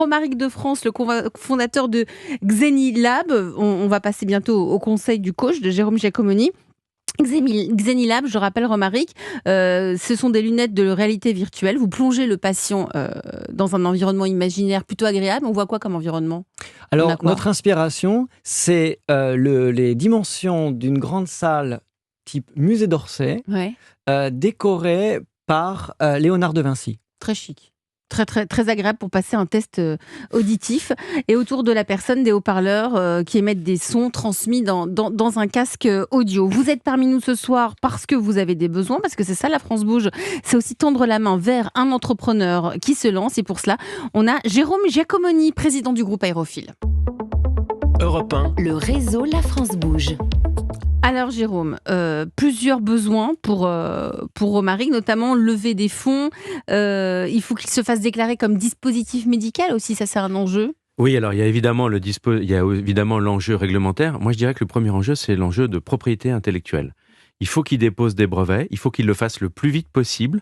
Romaric de France, le fondateur de Xenilab. On va passer bientôt au conseil du coach de Jérôme Giacomoni. Xenilab, je rappelle Romaric, ce sont des lunettes de réalité virtuelle. Vous plongez le patient dans un environnement imaginaire plutôt agréable. On voit quoi comme environnement? Alors, notre inspiration, c'est les dimensions d'une grande salle type musée d'Orsay, Ouais. décorée par Léonard de Vinci. Très chic. Très, très, très agréable pour passer un test auditif. Et autour de la personne, des haut-parleurs qui émettent des sons transmis dans un casque audio. Vous êtes parmi nous ce soir parce que vous avez des besoins, parce que c'est ça, la France bouge. C'est aussi tendre la main vers un entrepreneur qui se lance. Et pour cela, on a Jérôme Giacomoni, président du groupe Aérophile. Europe 1. Le réseau La France bouge. Alors Jérôme, plusieurs besoins pour Romaric, notamment lever des fonds. Il faut qu'il se fasse déclarer comme dispositif médical aussi, ça c'est un enjeu. Oui, alors il y a évidemment l'enjeu réglementaire. Moi je dirais que le premier enjeu, c'est l'enjeu de propriété intellectuelle. Il faut qu'il dépose des brevets, il faut qu'il le fasse le plus vite possible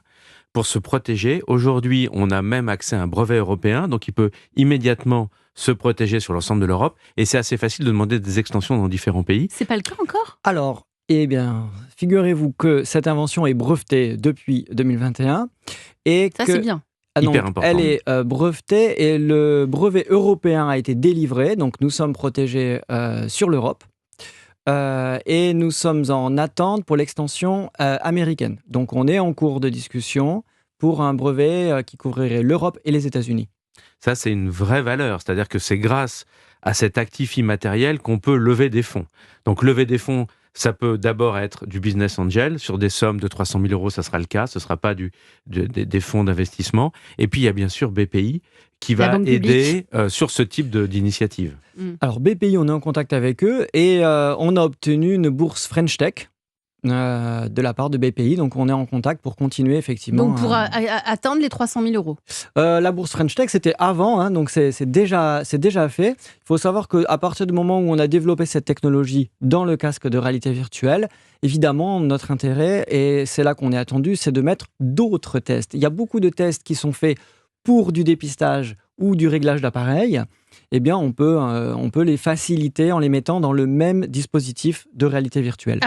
pour se protéger. Aujourd'hui, on a même accès à un brevet européen, donc il peut immédiatement se protéger sur l'ensemble de l'Europe, et c'est assez facile de demander des extensions dans différents pays. C'est pas le cas encore ? Alors, eh bien, figurez-vous que cette invention est brevetée depuis 2021 et Ça que c'est bien. Hyper important. elle est brevetée et le brevet européen a été délivré, donc nous sommes protégés sur l'Europe. Et nous sommes en attente pour l'extension américaine. Donc on est en cours de discussion pour un brevet qui couvrirait l'Europe et les États-Unis. Ça, c'est une vraie valeur, c'est-à-dire que c'est grâce à cet actif immatériel qu'on peut lever des fonds. Donc lever des fonds, ça peut d'abord être du business angel, sur des sommes de 300 000 euros, ça sera le cas, ce ne sera pas des fonds d'investissement. Et puis il y a bien sûr BPI qui va aider sur ce type d'initiative. Alors BPI, on est en contact avec eux et on a obtenu une bourse French Tech de la part de BPI, donc on est en contact pour continuer effectivement. Donc pour atteindre les 300 000 euros. La bourse French Tech, c'était avant, donc c'est déjà fait. Il faut savoir qu'à partir du moment où on a développé cette technologie dans le casque de réalité virtuelle, évidemment, notre intérêt, et c'est là qu'on est attendu, c'est de mettre d'autres tests. Il y a beaucoup de tests qui sont faits pour du dépistage ou du réglage d'appareil. Eh bien, on peut les faciliter en les mettant dans le même dispositif de réalité virtuelle.